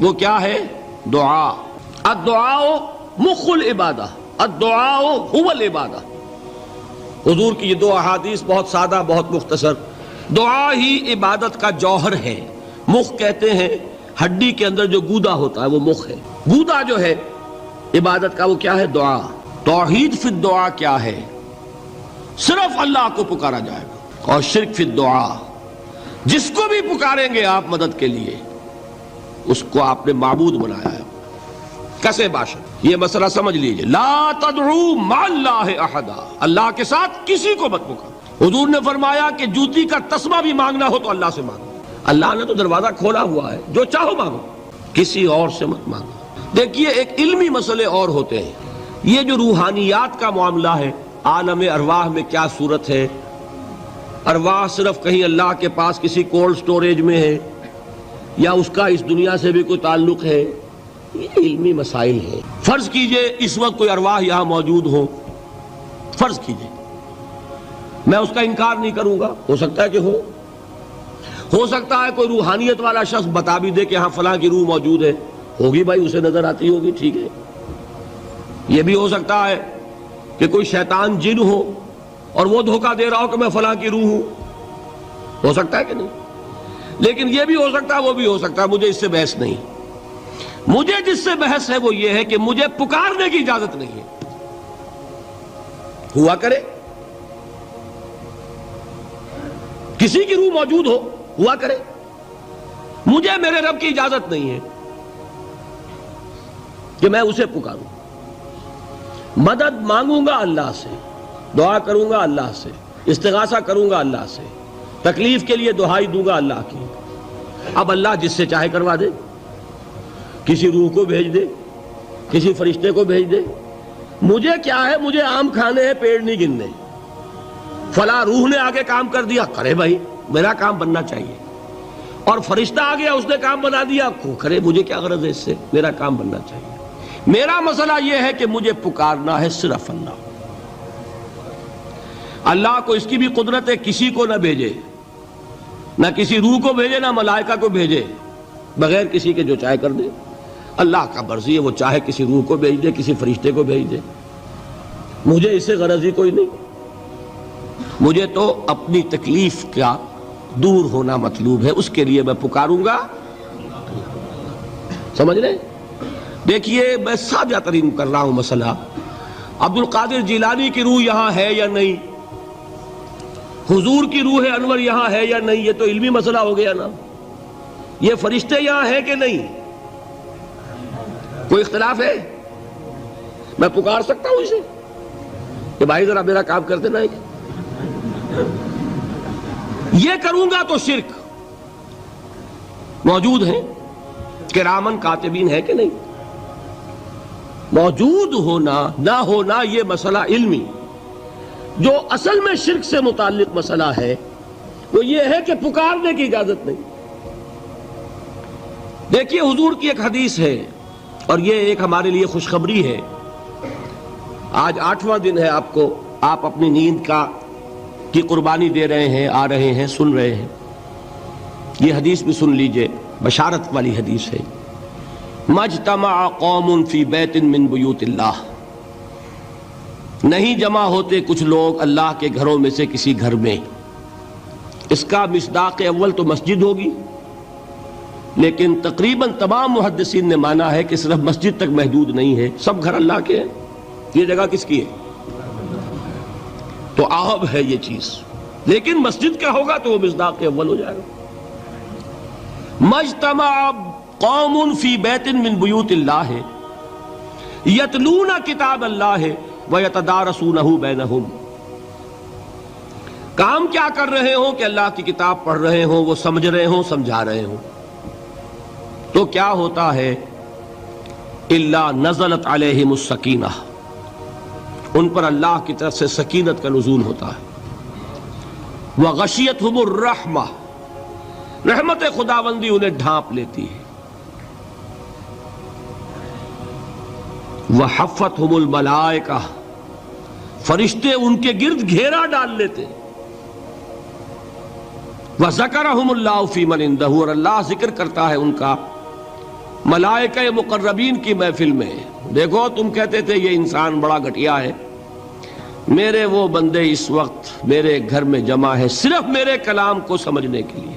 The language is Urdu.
وہ کیا ہے؟ دعا۔ الدعاء مخ العبادہ، الدعاء هو العبادہ۔ حضور کی یہ دو احادیث بہت سادہ، بہت مختصر۔ دعا ہی عبادت کا جوہر ہے۔ مخ کہتے ہیں ہڈی کے اندر جو گودا ہوتا ہے وہ مخ ہے۔ گودا جو ہے عبادت کا وہ کیا ہے؟ دعا۔ توحید فی الدعا کیا ہے؟ صرف اللہ کو پکارا جائے گا۔ اور شرک فی الدعا، جس کو بھی پکاریں گے آپ مدد کے لیے اس کو آپ نے معبود بنایا ہے۔ کسے باشد، یہ مسئلہ سمجھ لیجئے۔ لا تدعو مع اللہ احدا، اللہ کے ساتھ کسی کو مت پکارو۔ حضور نے فرمایا کہ جوتی کا تسمہ بھی مانگنا ہو تو اللہ سے مانگو۔ اللہ نے تو دروازہ کھولا ہوا ہے، جو چاہو مانگو، کسی اور سے مت مانگو۔ دیکھیے ایک علمی مسئلے اور ہوتے ہیں، یہ جو روحانیات کا معاملہ ہے، عالم ارواح میں کیا صورت ہے، ارواح صرف کہیں اللہ کے پاس کسی کولڈ سٹوریج میں ہے یا اس کا اس دنیا سے بھی کوئی تعلق ہے، یہ علمی مسائل ہیں۔ فرض کیجئے اس وقت کوئی ارواح یہاں موجود ہو، فرض کیجئے، میں اس کا انکار نہیں کروں گا، ہو سکتا ہے کہ ہو سکتا ہے کوئی روحانیت والا شخص بتا بھی دے کہ ہاں فلاں کی روح موجود ہے، ہوگی بھائی، اسے نظر آتی ہوگی، ٹھیک ہے۔ یہ بھی ہو سکتا ہے کہ کوئی شیطان جن ہو اور وہ دھوکہ دے رہا ہو کہ میں فلاں کی روح ہوں، ہو سکتا ہے کہ نہیں؟ لیکن یہ بھی ہو سکتا ہے، وہ بھی ہو سکتا ہے، مجھے اس سے بحث نہیں۔ مجھے جس سے بحث ہے وہ یہ ہے کہ مجھے پکارنے کی اجازت نہیں ہے۔ ہوا کرے کسی کی روح موجود ہوا کرے، مجھے میرے رب کی اجازت نہیں ہے کہ میں اسے پکاروں۔ مدد مانگوں گا اللہ سے، دعا کروں گا اللہ سے، استغاثہ کروں گا اللہ سے، تکلیف کے لیے دہائی دوں گا اللہ کی۔ اب اللہ جس سے چاہے کروا دے، کسی روح کو بھیج دے، کسی فرشتے کو بھیج دے، مجھے کیا ہے؟ مجھے آم کھانے ہیں، پیڑ نہیں گننے۔ فلاں روح نے آگے کام کر دیا، کرے بھائی، میرا کام بننا چاہیے۔ اور فرشتہ آ گیا، اس نے کام بنا دیا، کرے، مجھے کیا غرض ہے اس سے، میرا کام بننا چاہیے۔ میرا مسئلہ یہ ہے کہ مجھے پکارنا ہے صرف اللہ۔ اللہ کو اس کی بھی قدرت ہے کسی کو نہ بھیجے، نہ کسی روح کو بھیجے، نہ ملائکہ کو بھیجے، بغیر کسی کے جو چاہے کر دے۔ اللہ کا مرضی ہے، وہ چاہے کسی روح کو بھیج دے، کسی فرشتے کو بھیج دے، مجھے اس سے غرض ہی کوئی نہیں۔ مجھے تو اپنی تکلیف کا دور ہونا مطلوب ہے، اس کے لیے میں پکاروں گا۔ سمجھ رہے؟ دیکھیے میں سادہ ترین کر رہا ہوں مسئلہ۔ عبد القادر جیلانی کی روح یہاں ہے یا نہیں، حضور کی روح انور یہاں ہے یا نہیں، یہ تو علمی مسئلہ ہو گیا نا۔ یہ فرشتے یہاں ہیں کہ نہیں، کوئی اختلاف ہے؟ میں پکار سکتا ہوں اسے کہ بھائی ذرا میرا کام کر دینا ہے؟ یہ کروں گا تو شرک۔ موجود ہیں کرامن کاتبین ہے کہ نہیں؟ موجود ہونا نہ ہونا یہ مسئلہ علمی۔ جو اصل میں شرک سے متعلق مسئلہ ہے وہ یہ ہے کہ پکارنے کی اجازت نہیں۔ دیکھیے حضور کی ایک حدیث ہے، اور یہ ایک ہمارے لیے خوشخبری ہے۔ آج 8واں دن ہے، آپ اپنی نیند کی قربانی دے رہے ہیں، آ رہے ہیں، سن رہے ہیں۔ یہ حدیث بھی سن لیجئے، بشارت والی حدیث ہے۔ مجتمع قوم فی بیت من بیوت اللہ، نہیں جمع ہوتے کچھ لوگ اللہ کے گھروں میں سے کسی گھر میں۔ اس کا مصداق اول تو مسجد ہوگی، لیکن تقریباً تمام محدثین نے مانا ہے کہ صرف مسجد تک محدود نہیں ہے، سب گھر اللہ کے ہیں۔ یہ جگہ کس کی ہے؟ تو عام ہے یہ چیز، لیکن مسجد کا ہوگا تو وہ مصداق اول ہو جائے گا۔ مجتمع قوم فی بیت من بیوت اللہ یتلون کتاب اللہ ویتدارسونہ بینہم، کام کیا کر رہے ہوں کہ اللہ کی کتاب پڑھ رہے ہوں، وہ سمجھ رہے ہوں، سمجھا رہے ہوں، تو کیا ہوتا ہے؟ الا نزلت علیہم السکینہ، ان پر اللہ کی طرف سے سکینت کا نزول ہوتا ہے۔ وغشیتہم الرحمہ، رحمت خداوندی انہیں ڈھانپ لیتی ہے۔ وحفتہم الملائکہ، فرشتے ان کے گرد گھیرا ڈال لیتے۔ وذکرہم اللہ فی من عندہ، اور اللہ ذکر کرتا ہے ان کا ملائکہ مقربین کی محفل میں، دیکھو تم کہتے تھے یہ انسان بڑا گھٹیا ہے، میرے وہ بندے اس وقت میرے گھر میں جمع ہے صرف میرے کلام کو سمجھنے کے لیے،